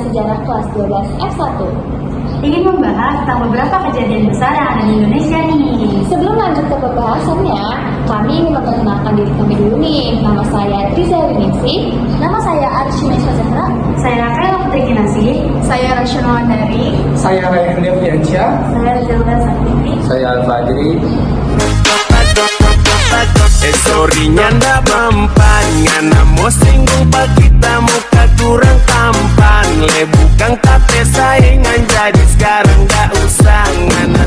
Sejarah kelas 12 F1 ingin membahas tentang beberapa kejadian besar yang ada di Indonesia nih. Sebelum lanjut ke pembahasannya, kami ingin memperkenalkan diri kami dulu nih. Nama saya Triza Winingsih. Nama saya Arshina Sastra. Saya Kayla Putri Kinasi. Saya Rashana Wandari. Saya Rayhan Devyansyah. Saya Zelda Sakti. Saya Al-Fajri. Sorrynya ndak mempan, ngana mau singgung pak kita muka kurang tampan. Le bukan kate saingan jadi sekarang ndak usah ngana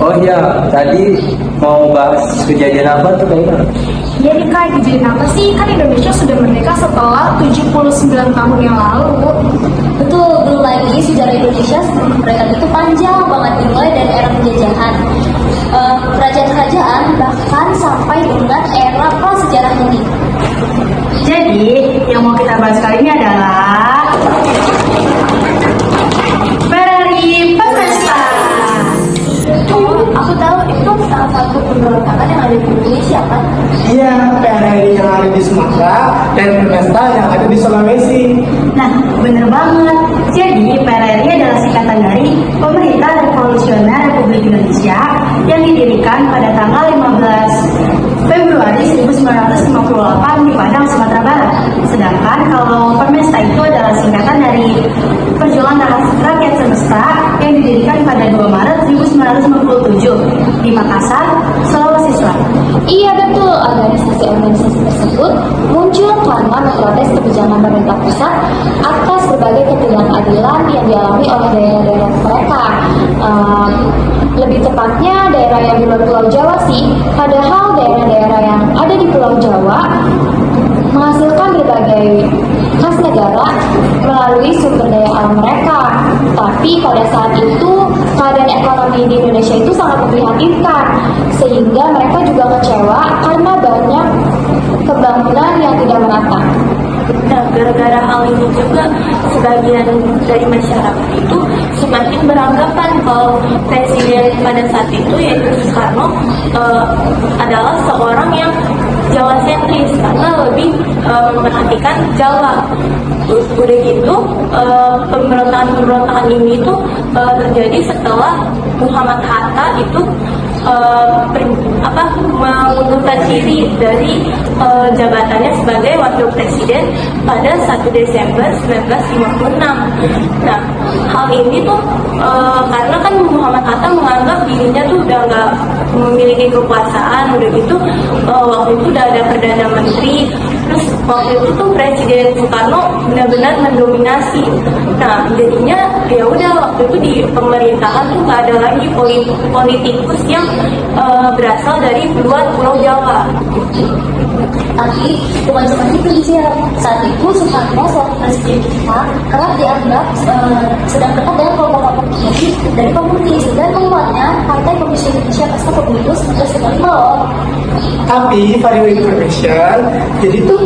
Oh iya, tadi mau bahas kejadian apa tuh kayaknya? Jadi Kak, kejadian apa sih? Kan Indonesia sudah merdeka setelah 79 tahun yang lalu. Betul, belum lagi sejarah Indonesia sebelum kemerdekaan itu panjang banget, dimulai dari era penjajahan. Kerajaan-kerajaan bahkan sampai dengan era prasejarahnya nih. Jadi, yang mau kita bahas kali ini adalah Ferrari Pemesta. Oh, aku tahu itu salah satu pemberontakan yang ada di Indonesia kan? Iya, PRRI yang ada di Sumatera dan Pemesta yang ada di Sulawesi. Nah, bener banget. Jadi, PRRI adalah singkatan dari Pemerintah Revolusioner Republik Indonesia yang didirikan pada tanggal 15 Februari 1958 di Padang, Sumatera Barat. Sedangkan kalau Pemesta itu adalah singkatan dari Perjuangan Rakyat Semesta yang didirikan pada 2 Maret 1957 di Makassar, Sulawesi Selatan. Iya betul, organisasi-organisasi tersebut muncul karena memprotes kebijakan pemerintah pusat atas berbagai ketidakadilan yang dialami oleh daerah-daerah mereka. Lebih tepatnya daerah yang di luar Pulau Jawa sih, padahal daerah-daerah yang ada di Pulau Jawa menghasilkan berbagai khas negara melalui sumber daya alam mereka. Tapi pada saat itu keadaan ekonomi di Indonesia itu sangat memprihatinkan, sehingga mereka juga kecewa karena banyak pembangunan yang tidak merata. Nah, gara-gara hal ini juga sebagian dari masyarakat itu semakin beranggapan kalau presiden pada saat itu yaitu Soekarno adalah seorang yang Jawa sentris karena lebih memperhatikan Jawa. Udah gitu pemberontakan ini tuh terjadi setelah Muhammad Hatta itu mengundurkan diri dari jabatannya sebagai wakil presiden pada 1 Desember 1956. Nah, hal ini tuh karena kan Muhammad Hatta menganggap dirinya tuh udah nggak memiliki kekuasaan, udah gitu waktu itu udah ada perdana menteri, terus waktu itu tuh Presiden Soekarno benar-benar mendominasi. Nah, jadinya ya udah waktu itu di pemerintahan tuh nggak ada lagi politikus yang berasal dari luar Pulau Jawa. Tapi bukan cuma itu sih, saat itu Soekarno selaku presiden kita kerap dianggap sedang dekat dengan kelompok-kelompok dari komunis dan menguatnya Partai Komunis Indonesia pasca pemilu 1995 loh. Tapi for your information, jadi tuh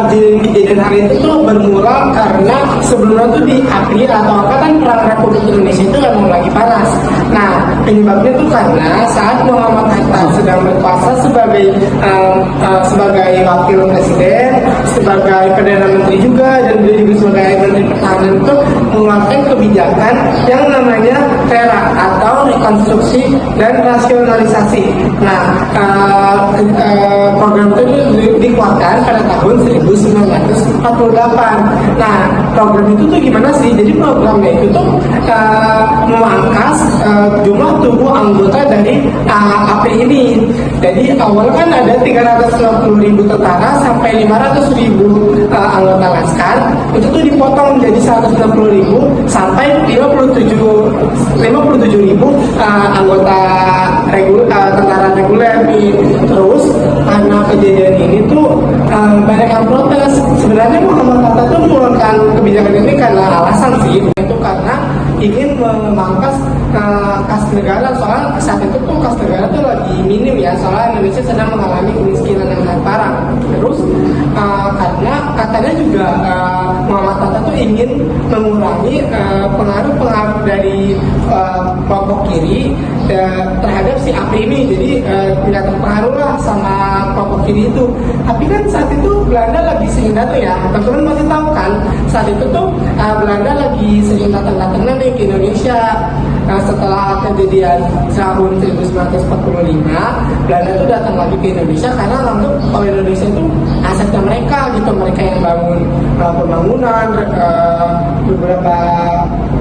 kejadian hari itu tuh bermula karena sebelumnya tuh di April atau apa kan perang Republik Indonesia itu memang lagi panas. Nah, penyebabnya tuh karena saat Muhammad Hatta sedang berkuasa sebagai wakil presiden, sebagai perdana menteri juga, dan beliau juga sebagai menteri pertahanan itu mengeluarkan kebijakan yang namanya RERA atau rekonstruksi dan rasionalisasi. Nah, program itu dikeluarkan pada tahun 1948. Nah, program itu tuh gimana sih? Jadi programnya itu tuh memangkas jumlah tubuh anggota dari APRI ini. Jadi awal kan ada 360.000 tentara sampai 500.000 anggota laskar, itu tuh dipotong jadi 160.000 sampai 57.000 anggota tentara reguler nih. Terus karena kejadian ini tuh banyak yang protes. Sebenarnya Muhammad Hatta tuh mengeluarkan kebijakan ini karena alasan sih, itu karena ingin memangkas kas negara. Soalnya saat itu tuh kas negara tuh lagi minim ya, soalnya Indonesia sedang mengalami kemiskinan yang sangat parah. Terus karena katanya juga Muhammad Hatta tuh ingin mengurangi pengaruh dari kelompok kiri terhadap si APRI ini, jadi tidak terpengaruh lah sama kelompok kiri itu. Tapi kan saat itu Belanda lagi sering datang ya, teman-teman masih tahu kan, saat itu tuh Belanda lagi sering datang-datangnya nih ke Indonesia. Nah, setelah kejadian tahun 1945, Belanda tuh datang lagi ke Indonesia karena nganggep kalau Indonesia itu asetnya mereka gitu, mereka yang bangun pembangunan, beberapa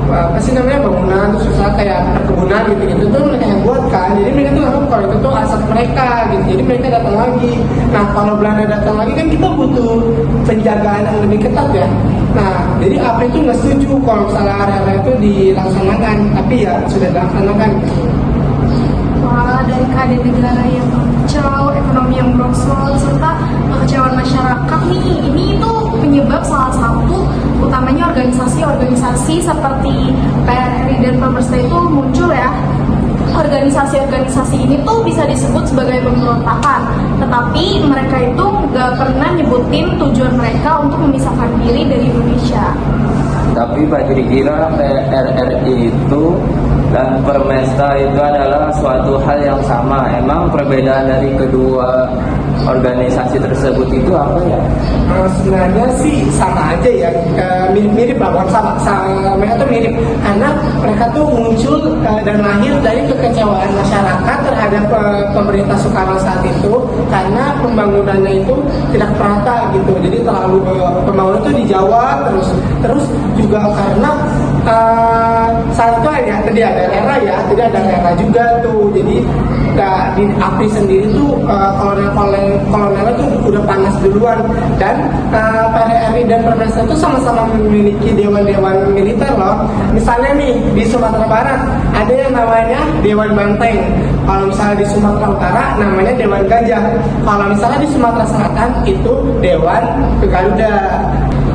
bangunan, terus misalnya kayak perkebunan gitu tuh mereka yang buat kan. Jadi mereka tuh nganggep kalau itu tuh aset mereka gitu, jadi mereka datang lagi. Nah, kalau Belanda datang lagi kan kita butuh penjagaan yang lebih ketat ya. Nah, jadi APRI itu nggak setuju kalau misalnya area-area itu dilaksanakan, tapi ya sudah dilaksanakan. Wah, dari keadaan negara yang kacau, ekonomi yang merosot, serta kekecewaan masyarakat nih, ini itu penyebab salah satu utamanya organisasi-organisasi seperti PRRI dan Pemerintah itu muncul ya. Organisasi-organisasi ini tuh bisa disebut sebagai pemberontakan, tetapi mereka itu nggak pernah nyebutin tujuan mereka untuk memisahkan diri dari Indonesia. Tapi Pak Juri kira PRRI itu dan Permesta itu adalah suatu hal yang sama. Emang perbedaan dari kedua organisasi tersebut itu apa ya? Sebenarnya sih sama aja ya, mirip-mirip lah, bukan sama, mereka tuh mirip karena mereka tuh muncul dan lahir dari kekecewaan masyarakat terhadap pemerintah Soekarno saat itu karena pembangunannya itu tidak merata gitu. Jadi terlalu pembangunan itu di Jawa terus juga karena saat itu ya tadi ada era juga tuh. Jadi di APRI sendiri tuh kolonel tuh udah panas duluan, dan PRRI dan Permesta itu sama-sama memiliki dewan-dewan militer loh. Misalnya nih di Sumatera Barat ada yang namanya Dewan Banteng. Kalau misalnya di Sumatera Utara namanya Dewan Gajah. Kalau misalnya di Sumatera Selatan itu Dewan Garuda.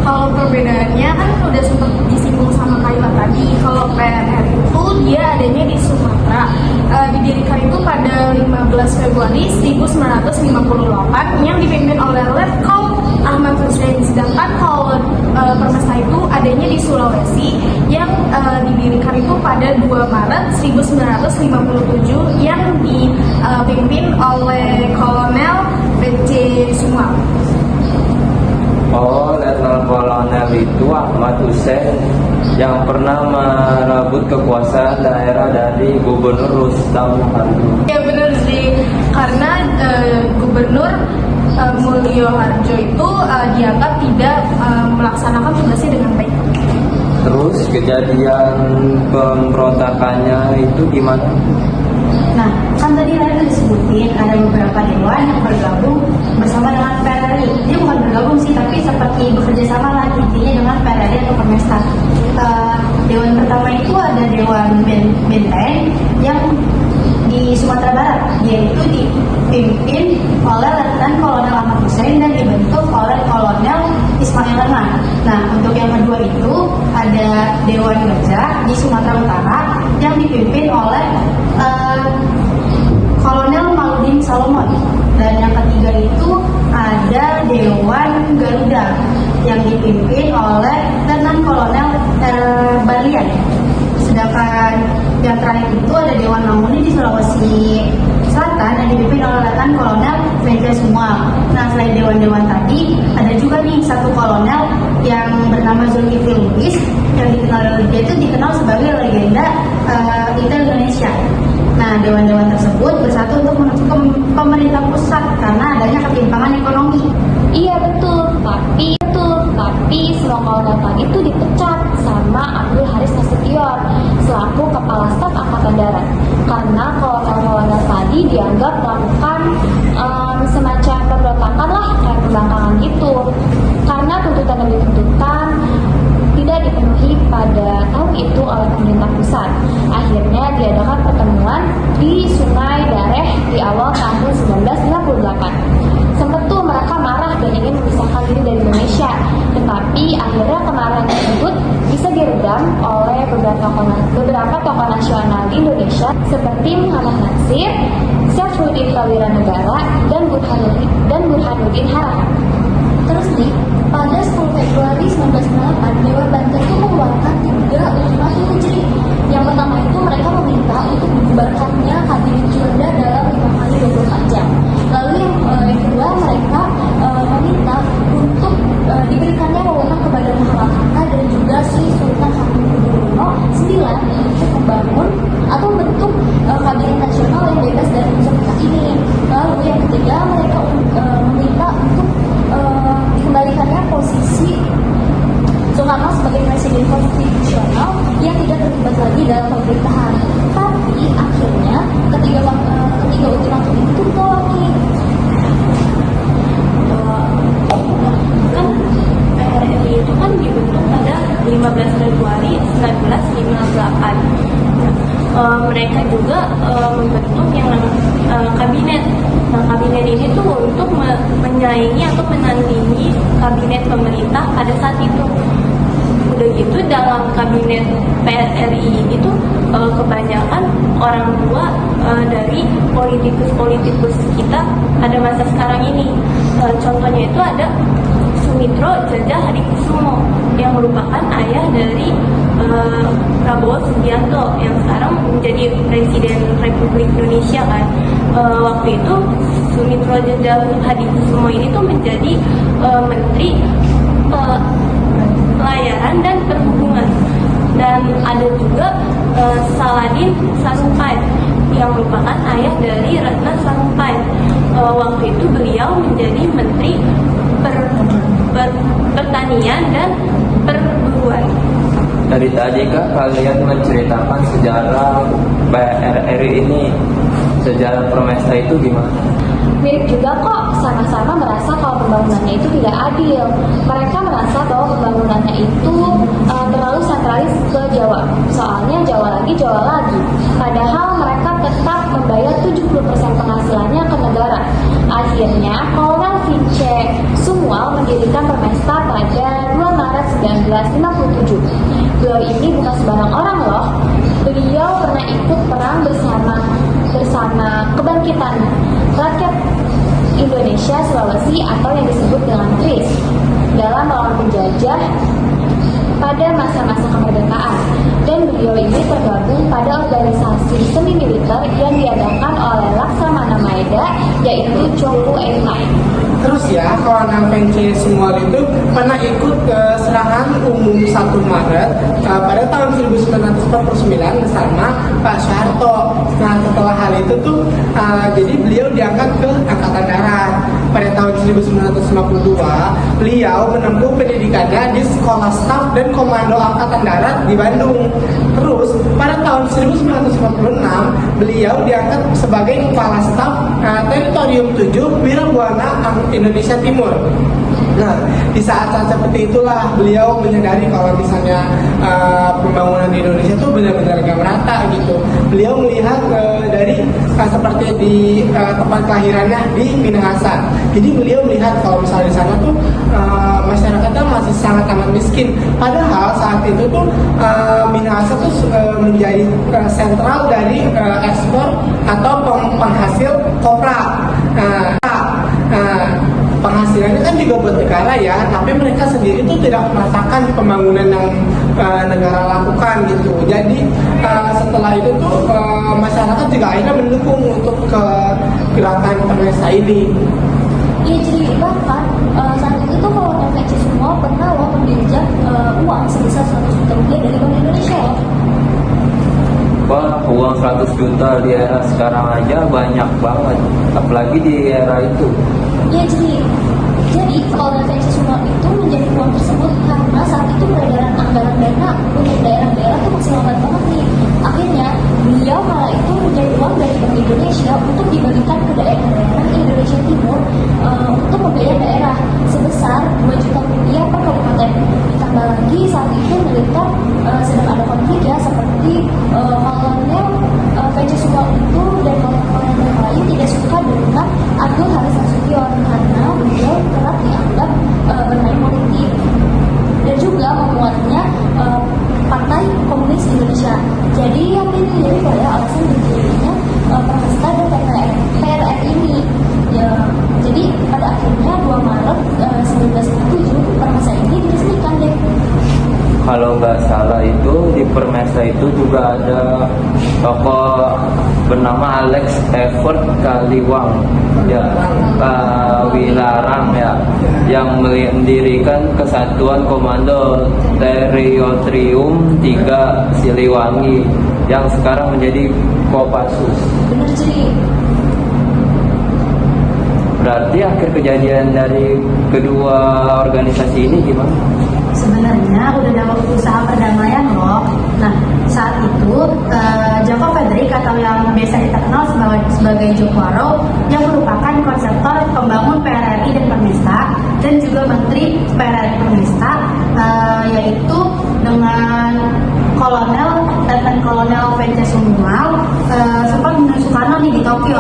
Kalau perbedaannya kan udah sempat disinggung sama Kayla tadi. Kalau PRRI itu dia adanya di Sumatera, didirikan itu pada 15 Februari 1958 yang dipimpin oleh Letkol Ahmad Hussein. Sedangkan kalau Permesta itu adanya di Sulawesi yang didirikan itu pada 2 Maret 1957 yang dipimpin oleh Kolonel B.J. Sumar. Oh, Letnan Kolonel itu Ahmad Hussein yang pernah merebut kekuasaan daerah dari Gubernur Rustam Harjo. Ya benar sih, karena Gubernur Mulyo Harjo itu dianggap tidak melaksanakan tugasnya dengan baik. Terus kejadian pemberontakannya itu gimana? Nah, kan tadi udah disebutin ada beberapa dewan yang bergabung bersama dengan PRRI. Dia bukan bergabung sih, tapi seperti bekerja sama lah intinya dengan PRRI atau Permesta. Dewan pertama itu ada Dewan Benteng yang di Sumatera Barat. Dia itu dipimpin oleh Letnan Kolonel Ahmad Hussein dan dibentuk oleh Kolonel Ismail Lengan. Nah, untuk yang kedua itu ada Dewan Gajah di Sumatera Utara yang dipimpin oleh Kolonel Maludin Salomon. Dan yang ketiga itu ada Dewan Garuda yang dipimpin oleh Letnan Kolonel Balian. Sedangkan yang terakhir itu ada Dewan Manguni di Sulawesi Selatan yang dipimpin oleh Letnan Kolonel B.J. Sumar. Nah, selain dewan-dewan tadi, ada juga nih satu kolonel yang bernama Zulkifli Lubis yang dikenal sebagai legenda Intel Indonesia. Nah, dewan-dewan tersebut bersatu untuk menuju ke pemerintah pusat karena adanya ketimpangan ekonomi. Iya betul, tapi semua kolonel itu dipecat sama Abdul Haris Nasution. selaku Kepala Staf Angkatan Darat. Karena kolonel-kolonel tadi dianggap melakukan semacam pemberontakan lah, kayak pembangkangan gitu. Karena tuntutan demi tuntutan tidak dipenuhi pada tahun itu oleh pemerintah pusat. Akhirnya diadakan pertemuan di Sungai Dareh di awal tahun 1958. Sempat tuh mereka marah dan ingin memisahkan diri dari Indonesia, tetapi akhirnya kemarahan tersebut bisa diredam oleh beberapa tokoh nasional di Indonesia seperti Muhammad Natsir, Syafruddin Prawiranegara, dan Burhanuddin Harahan. Terus nih, pada 10 Februari 1998, Dewan Banten itu mengeluarkan 3 ultimatum Hijri. Yang pertama itu mereka meminta untuk dibubarkannya Kabinet Juanda dalam 5 kali 24 jam. Lalu yang kedua mereka meminta untuk diberikannya wewenang kepada Muhammad Hatta dan juga Sri Sultan Hamengkubuwono IX untuk membangun atau bentuk kabinet nasional yang bebas dari unsur pihak ini. Lalu yang ketiga mereka meminta untuk dikembalikannya posisi Soekarno sebagai presiden konstitusional yang tidak terlibat lagi dalam pemerintahan. Tapi akhirnya ketiga ultimatum itu ditolak nih. Kan PRRI itu kan dibentuk pada 15 Februari 1958. Mereka juga membentuk yang kabinet. Nah, kabinet ini tuh untuk menyaingi atau menandingi kabinet pemerintah pada saat itu. Udah gitu dalam kabinet PRRI itu kebanyakan orang tua dari politikus kita ada masa sekarang ini. Contohnya itu ada Sumitro Jajah Hadikusumo yang merupakan ayah dari Prabowo Subianto yang sekarang menjadi Presiden Republik Indonesia kan. Waktu itu Sumitro Jajah Hadikusumo ini tuh menjadi Menteri Pelayaran dan Perhubungan. Dan ada juga Saladin Sarumpait yang merupakan ayah dari Ratna Sarumpait. Waktu itu beliau menjadi Menteri Pertanian dan Perburuan. Dari tadi kah kalian menceritakan sejarah PRRI ini, sejarah Permesta itu gimana? Mirip juga kok, sama-sama merasa kalau pembangunannya itu tidak adil. Mereka merasa bahwa pembangunannya itu terlalu sentralis ke Jawa. Soalnya Jawa lagi. Padahal mereka tetap membayar 70% penghasilannya ke negara. Akhirnya, Kolonel Vince Sumual mendirikan Permesta pada 2 Maret 1957. Beliau ini bukan sembarang orang loh. Beliau pernah ikut perang bersama Kebangkitan Rakyat Indonesia Sulawesi atau yang disebut dengan KRIS dalam melawan penjajah pada masa-masa kemerdekaan. Dan beliau ini tergabung pada organisasi semi militer yang diadakan oleh Laksamana Maeda, yaitu Chopu Enkai. Terus ya, Kolonel Vince Sumual itu pernah ikut ke serangan umum 1 Maret pada tahun 1949 bersama Pak Soeharto. Nah, setelah hal itu tuh, jadi beliau diangkat ke Angkatan Darat. Pada tahun 1952, beliau menempuh pendidikannya di Sekolah Staf dan Komando Angkatan Darat di Bandung. Terus, pada tahun 1956, beliau diangkat sebagai Kepala Staf Teritorium 7 Birabuana Indonesia Timur. Nah, di saat-saat seperti itulah beliau menyadari kalau misalnya pembangunan di Indonesia itu benar-benar gak merata gitu. Beliau melihat dari seperti di tempat kelahirannya di Minahasa. Jadi beliau melihat kalau misalnya di sana tuh masyarakatnya masih sangat amat miskin. Padahal saat itu tuh Minahasa tuh menjadi sentral dari ekspor atau penghasil kopra. Penghasilannya kan juga buat negara ya, tapi mereka sendiri itu tidak merasakan pembangunan yang negara lakukan gitu. Jadi setelah itu tuh masyarakat juga akhirnya mendukung untuk ke gerakan Permesta ini. Iya, jadi bahkan saat itu tuh Kolonel Vince Sumual pernah loh meminjam uang sebesar 100 juta rupiah dari Bank Indonesia loh. Wah, uang 100 juta di era sekarang aja banyak banget, apalagi di era itu. Ya, jadi Kolonel Vince Sumual itu menjadi uang tersebut karena saat itu peredaran anggaran dana untuk daerah-daerah tuh masih lambat banget nih. uang dari Bank Indonesia untuk dibagikan ke daerah-daerah Indonesia Timur untuk membiayai daerah sebesar 2 juta rupiah per kabupaten. Ditambah lagi saat itu militer sedang ada konflik ya, seperti kolonel PJ Suwal itu dan kolonel lain tidak suka dengan Abdul Haris Nasution karena beliau kerap dianggap bermain politik dan juga memuatnya Partai Komunis Indonesia. Jadi yang dipilih adalah alasan berdirinya Permesta dan PRR ini. Ya, jadi pada akhirnya 2 Maret 1947 Permesta ini diresmikan deh. Kalau nggak salah itu di Permesta itu juga ada tokoh bernama Alex Effort Kaliwang ya, Wilarang ya, yang mendirikan Kesatuan Komando Teritorium 3 Siliwangi yang sekarang menjadi Kopassus. Bener Ciri. Berarti akhir kejadian dari kedua organisasi ini gimana? Sebenarnya udah ada usaha perdamaian loh. Nah, saat itu Joko Fredrik atau yang biasa kita kenal sebagai Jokwaro yang merupakan konseptor pembangun PRRI dan Permesta dan juga Menteri PRRI Permesta yaitu dengan Letnan Kolonel VC Sumual sempat menuju Soekarno nih di Tokyo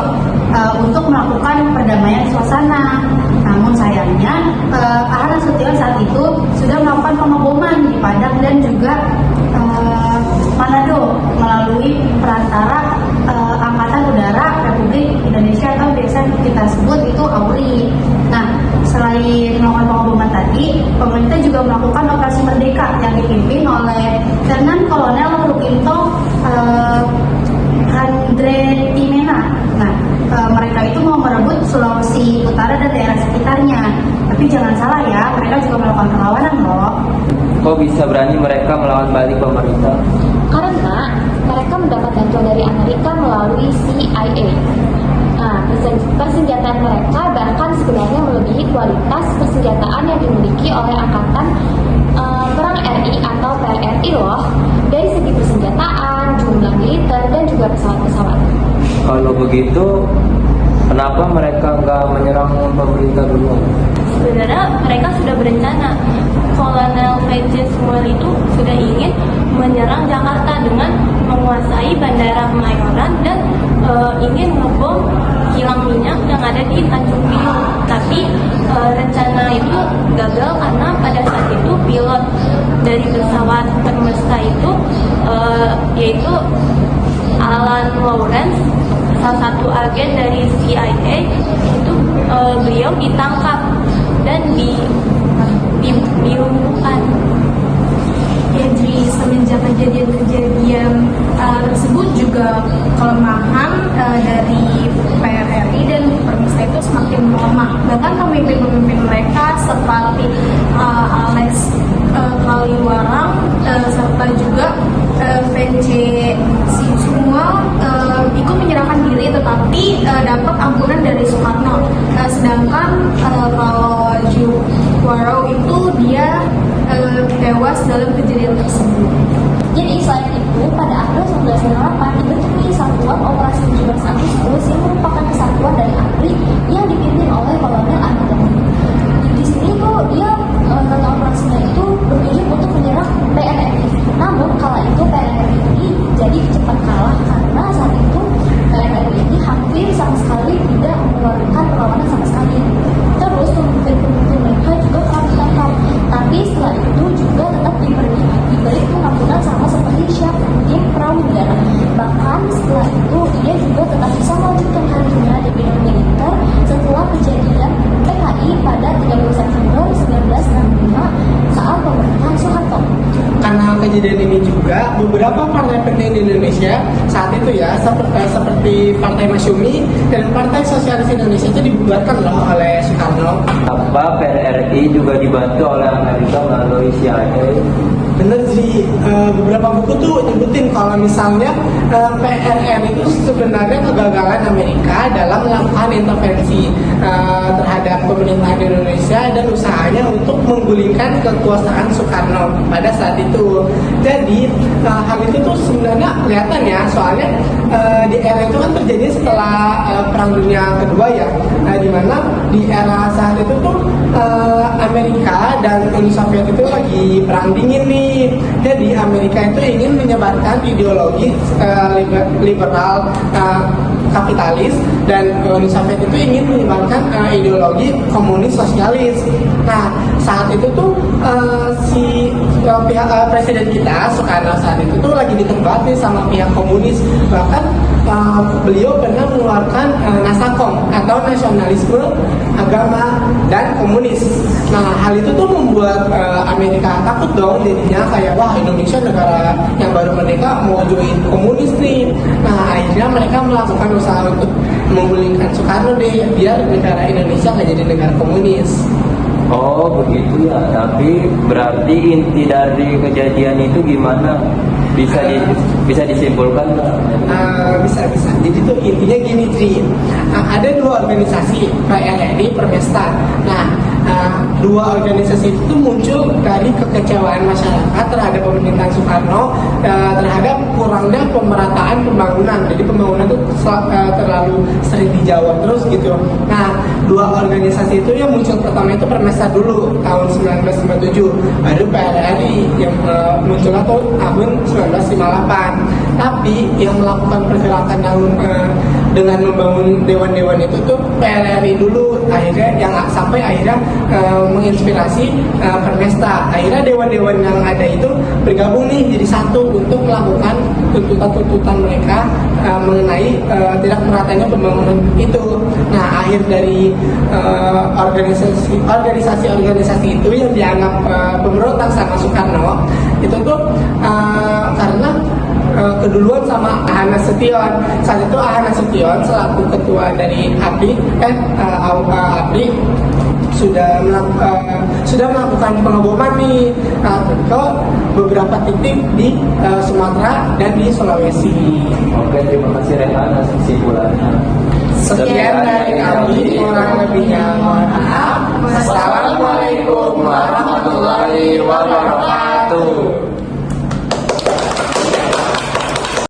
untuk melakukan perdamaian suasana. Namun sayangnya Ahmad Nasution saat itu sudah melakukan pengeboman di Padang dan juga Manado melalui perantara Angkatan Udara Republik Indonesia atau biasa kita sebut itu AURI. Nah, selain melakukan pengeboman tadi, pemerintah juga melakukan operasi Merdeka yang dipimpin oleh Letnan Kolonel Rukinto Handretimena. Nah, mereka itu mau merebut Sulawesi Utara dan daerah sekitarnya. Tapi jangan salah ya, mereka juga melakukan perlawanan loh. Kok bisa berani mereka melawan balik pemerintah? Karena mereka mendapat bantuan dari Amerika melalui CIA. Nah, persenjataan mereka bahkan sebenarnya melebihi kualitas persenjataan yang dimiliki oleh Angkatan Perang RI atau PRRI loh, dari segi persenjataan, jumlah militer, dan juga pesawat-pesawat. Kalau begitu, kenapa mereka nggak menyerang pemerintah dulu? Sebenarnya mereka sudah berencana. Kolonel VJ Sumual itu sudah ingin menyerang Jakarta dengan menguasai Bandara Kemayoran dan ingin ngebom kilang minyak yang ada di Tanjung Priok. Tapi rencana itu gagal karena pada saat itu pilot dari pesawat Permesta itu yaitu Alan Lawrence, salah satu agen dari CIA itu beliau ditangkap dan dilumpuhkan. Ya, jadi semenjak kejadian-kejadian tersebut juga kelemahan dari PRRI dan Permesta itu semakin melemah. Bahkan pemimpin-pemimpin mereka seperti Alex Kaliwarang serta juga VC Sumual ikut menyerahkan diri tetapi dapat ampunan dari Soekarno. Sedangkan kalau Jokwaro itu dia tewas dalam kejadian tersebut. Jadi selain itu, pada April 1998 dibentuk Satuan Operasi 17 Agustus yang merupakan kesatuan dari ABRI yang dipimpin oleh Kolonel Ahmad Yani. Di sini tuh dia kata operasinya itu bertujuan untuk menyerang PRRI. Namun kala itu PRRI ini jadi cepat kalah karena saat itu PRRI ini hampir sama sekali tidak mengeluarkan perlawanan sama sekali. Terus pemimpin-pemimpin mereka juga kerap ditangkap. Tapi setelah itu juga tetap diberi pengampunan sama seperti Syafruddin Prawidara. Bahkan setelah itu dia juga tetap bisa melanjutkan karirnya di bidang militer setelah kejadian PKI pada 30 September 1965 saat pemerintahan Soeharto. Karena kejadian ini juga beberapa partai penting di Indonesia saat itu ya seperti Partai Masyumi dan Partai Sosialis Indonesia itu dibubarkan loh oleh Soekarno. Apa PRRI juga dibantu oleh Amerika melalui CIA bener sih, beberapa buku tuh nyebutin kalau misalnya PRR itu sebenarnya kegagalan Amerika dalam melakukan intervensi terhadap pemerintahan Indonesia dan usahanya untuk menggulingkan kekuasaan Soekarno pada saat itu. Jadi hal itu tuh sebenarnya kelihatan ya, soalnya di era itu kan terjadi setelah Perang Dunia Kedua ya, di mana di era saat itu tuh Amerika dan Uni Soviet itu lagi perang dingin nih. Jadi Amerika itu ingin menyebarkan ideologi liberal kapitalis dan Uni Soviet itu ingin menyebarkan ideologi komunis sosialis. Nah saat itu tuh pihak presiden kita Soekarno saat itu tuh lagi ditembak nih sama pihak komunis, bahkan beliau pernah mengeluarkan Nasakom atau nasionalisme agama dan komunis. Nah hal itu tuh membuat Amerika takut dong, jadinya kayak wah Indonesia negara yang baru merdeka mau join komunis nih. Nah akhirnya mereka melakukan usaha untuk menggulingkan Soekarno deh biar negara Indonesia nggak jadi negara komunis. Oh begitu ya, tapi berarti inti dari kejadian itu gimana? Bisa disimpulkan nggak? Bisa. Jadi tuh intinya gini Tri, ada dua organisasi PRRI, Permesta. Nah dua organisasi itu muncul dari kekecewaan masyarakat terhadap pemerintahan Soekarno, terhadap kurangnya pemerataan pembangunan. Jadi pembangunan itu terlalu sering dijawab terus gitu. Nah dua organisasi itu yang muncul pertama itu Permesta dulu tahun 1997, baru PRRI yang munculnya tahun 1958. Tapi yang melakukan pergerakan dengan membangun dewan-dewan itu tuh PRRI dulu, akhirnya yang sampai akhirnya menginspirasi Permesta. Akhirnya dewan-dewan yang ada itu bergabung nih jadi satu untuk melakukan tuntutan-tuntutan mereka mengenai tidak meratanya pembangunan itu. Nah akhir dari organisasi itu yang dianggap pemberontak sama Soekarno itu tuh karena keduluan sama Ahana Sution. Saat itu Ahana Sution selaku ketua dari APRI sudah melakukan pengeboman nih ke beberapa titik di Sumatera dan di Sulawesi. Oke, terima kasih Rehan atas kesimpulannya. Sekian dari kami, kurang lebihnya mohon maaf. Assalamualaikum warahmatullahi wabarakatuh.